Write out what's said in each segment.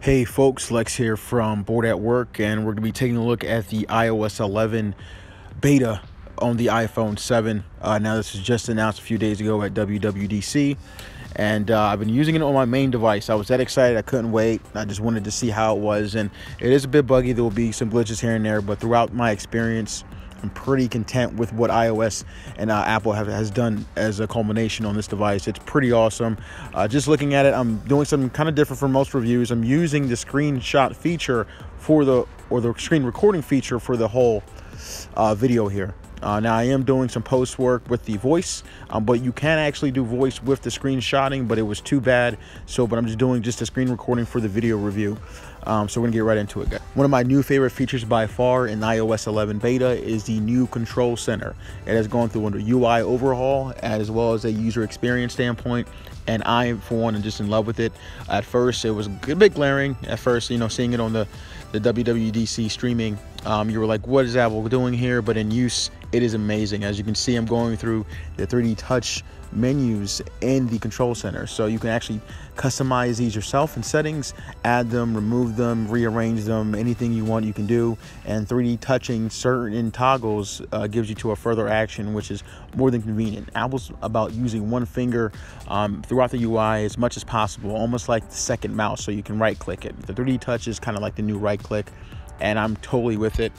Hey folks, Lex here from Bored at Work, and we're going to be taking a look at the iOS 11 beta on the iPhone 7. Now this was just announced a few days ago at WWDC, and I've been using it on my main device. I was that excited I couldn't wait. I just wanted to see how it was, and it is a bit buggy. There will be some glitches here and there, but throughout my experience, I'm pretty content with what iOS and Apple has done as a culmination on this device. It's pretty awesome. Just looking at it, I'm doing something kind of different from most reviews. I'm using the screenshot feature or the screen recording feature for the whole video here. Now I am doing some post work with the voice, but you can actually do voice with the screenshotting, but it was too bad. But I'm just doing a screen recording for the video review. So we're gonna get right into it, guys. One of my new favorite features by far in iOS 11 beta is the new control center. It has gone through a UI overhaul as well as a user experience standpoint, and I, for one, am just in love with it. At first, it was a bit glaring. At first, seeing it on the WWDC streaming, you were like, what is Apple doing here? But in use, it is amazing. As you can see, I'm going through the 3D touch menus in the control center, so you can actually customize these yourself in settings, add them, remove them, rearrange them, anything you want you can do. And 3D touching certain toggles gives you to a further action, which is more than convenient. Apple's about using one finger throughout the UI as much as possible, almost like the second mouse, so you can right click it. The 3D touch is kind of like the new right click, and I'm totally with it.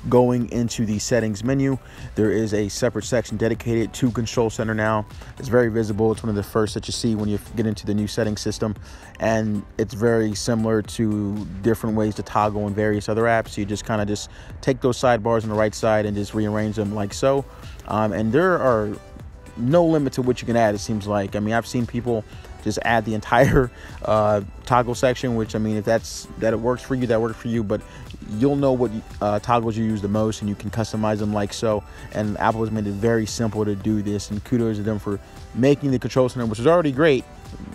Going into the settings menu, there is a separate section dedicated to control center now. It's very visible. It's one of the first that you see when you get into the new settings system, and it's very similar to different ways to toggle in various other apps. You just kind of take those sidebars on the right side and just rearrange them like so, and there are no limit to what you can add, it seems like. I mean, I've seen people just add the entire toggle section, which, I mean, if that it works for you, that works for you, but you'll know what toggles you use the most, and you can customize them like so. And Apple has made it very simple to do this, and kudos to them for making the control center, which is already great,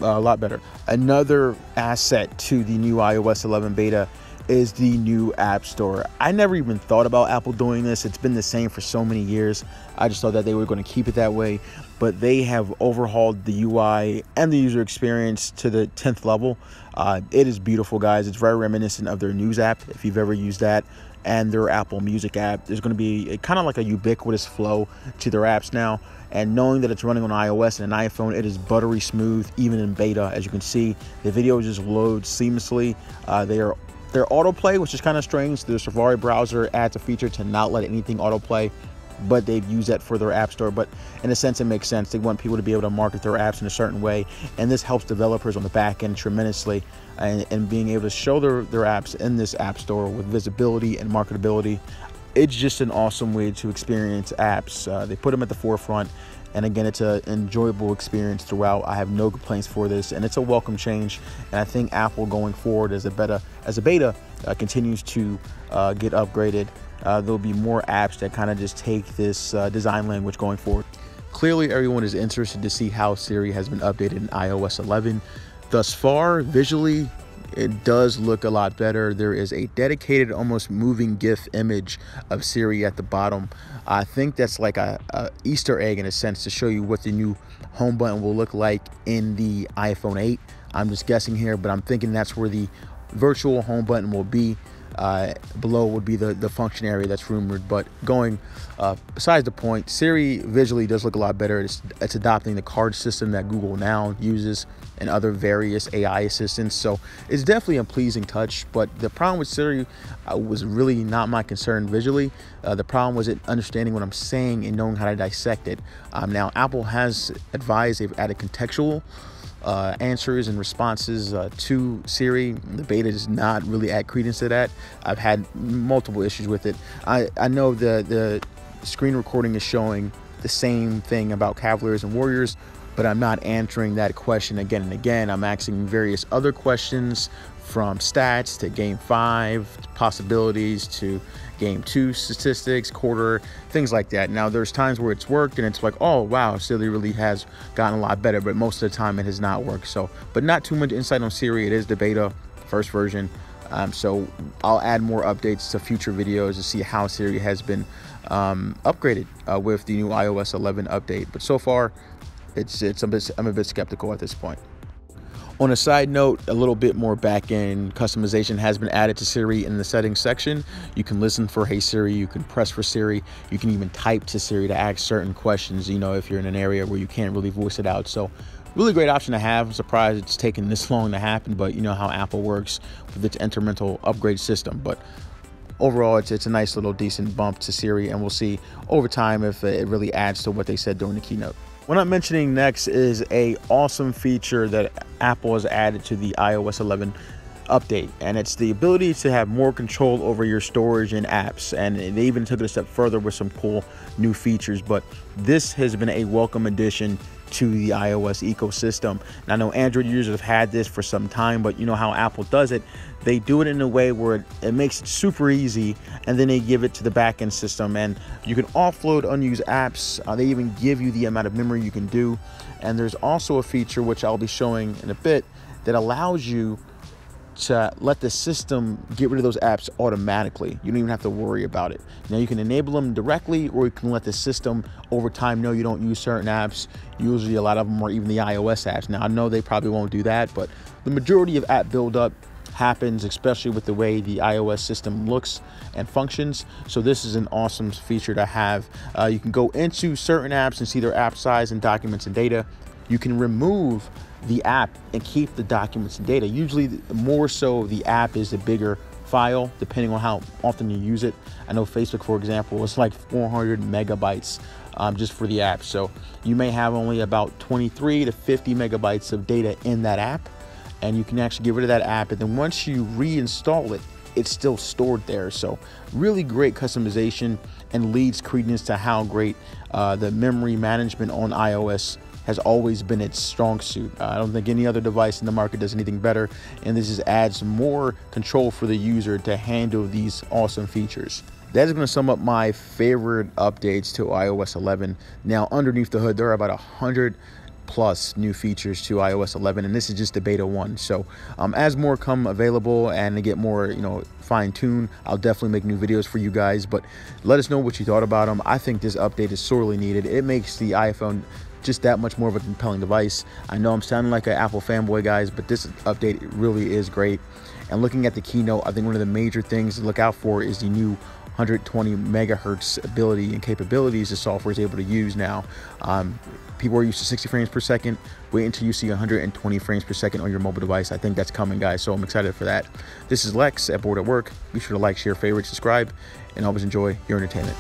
a lot better. Another asset to the new iOS 11 beta is the new App Store. I never even thought about Apple doing this. It's been the same for so many years. I just thought that they were going to keep it that way, but they have overhauled the UI and the user experience to the 10th level. It is beautiful, guys. It's very reminiscent of their News app, if you've ever used that, and their Apple Music app. There's going to be kind of like a ubiquitous flow to their apps now, and knowing that it's running on iOS and an iPhone, it is buttery smooth, even in beta. As you can see, the video just loads seamlessly. Their autoplay, which is kind of strange. The Safari browser adds a feature to not let anything autoplay, but they've used that for their App Store. But in a sense, it makes sense. They want people to be able to market their apps in a certain way, and this helps developers on the back end tremendously, and being able to show their apps in this App Store with visibility and marketability. It's just an awesome way to experience apps. They put them at the forefront, and again, it's an enjoyable experience throughout. I have no complaints for this, and it's a welcome change. And I think Apple going forward as a beta continues to get upgraded. There'll be more apps that kind of just take this design language going forward. Clearly, everyone is interested to see how Siri has been updated in iOS 11. Thus far, visually, it does look a lot better. There is a dedicated, almost moving GIF image of Siri at the bottom. I think that's like a Easter egg in a sense to show you what the new home button will look like in the iPhone 8. I'm just guessing here, but I'm thinking that's where the virtual home button will be. Below would be the function area that's rumored. But going besides the point, Siri visually does look a lot better. It's adopting the card system that Google now uses and other various AI assistants, so it's definitely a pleasing touch. But the problem with Siri was really not my concern visually. The problem was it understanding what I'm saying and knowing how to dissect it. Now Apple has advised they've added contextual answers and responses to Siri. The beta does not really add credence to that. I've had multiple issues with it. I know the screen recording is showing the same thing about Cavaliers and Warriors, but I'm not answering that question again and again. I'm asking various other questions, from stats to game 5 possibilities to game 2 statistics, quarter, things like that. Now there's times where it's worked and it's like, oh wow, Siri really has gotten a lot better, but most of the time it has not worked. So, but not too much insight on Siri. It is the beta first version, so I'll add more updates to future videos to see how Siri has been upgraded with the new iOS 11 update. But so far, I'm a bit skeptical at this point. On a side note, a little bit more back-end customization has been added to Siri in the settings section. You can listen for Hey Siri, you can press for Siri, you can even type to Siri to ask certain questions, you know, if you're in an area where you can't really voice it out. So really great option to have. I'm surprised it's taken this long to happen, but you know how Apple works with its incremental upgrade system. But overall, it's a nice little decent bump to Siri, and we'll see over time if it really adds to what they said during the keynote. What I'm mentioning next is a awesome feature that Apple has added to the iOS 11 update, and it's the ability to have more control over your storage and apps. And they even took it a step further with some cool new features, but this has been a welcome addition to the iOS ecosystem. And I know Android users have had this for some time, but you know how Apple does it. They do it in a way where it makes it super easy, and then they give it to the backend system, and you can offload unused apps. They even give you the amount of memory you can do. And there's also a feature, which I'll be showing in a bit, that allows you to let the system get rid of those apps automatically. You don't even have to worry about it. Now you can enable them directly, or you can let the system over time know you don't use certain apps. Usually a lot of them are even the iOS apps. Now I know they probably won't do that, but the majority of app buildup happens, especially with the way the iOS system looks and functions. So this is an awesome feature to have. You can go into certain apps and see their app size and documents and data. You can remove the app and keep the documents and data. Usually more so the app is the bigger file, depending on how often you use it. I know Facebook, for example, it's like 400 megabytes just for the app. So you may have only about 23 to 50 megabytes of data in that app, and you can actually get rid of that app, and then once you reinstall it, it's still stored there. So really great customization, and leads credence to how great the memory management on iOS has always been its strong suit. I don't think any other device in the market does anything better, and this just adds more control for the user to handle these awesome features. That is going to sum up my favorite updates to iOS 11. Now, underneath the hood, there are about 100 plus new features to iOS 11, and this is just the beta 1. So as more come available and they get more, you know, fine-tuned, I'll definitely make new videos for you guys. But let us know what you thought about them. I think this update is sorely needed. It makes the iPhone just that much more of a compelling device. I know I'm sounding like an Apple fanboy, guys, but this update really is great. And looking at the keynote, I think one of the major things to look out for is the new 120 megahertz ability and capabilities the software is able to use now. People are used to 60 frames per second. Wait until you see 120 frames per second on your mobile device. I think that's coming, guys, so I'm excited for that. This is Lex at Boored at Work. Be sure to like, share, favorite, subscribe, and always enjoy your entertainment.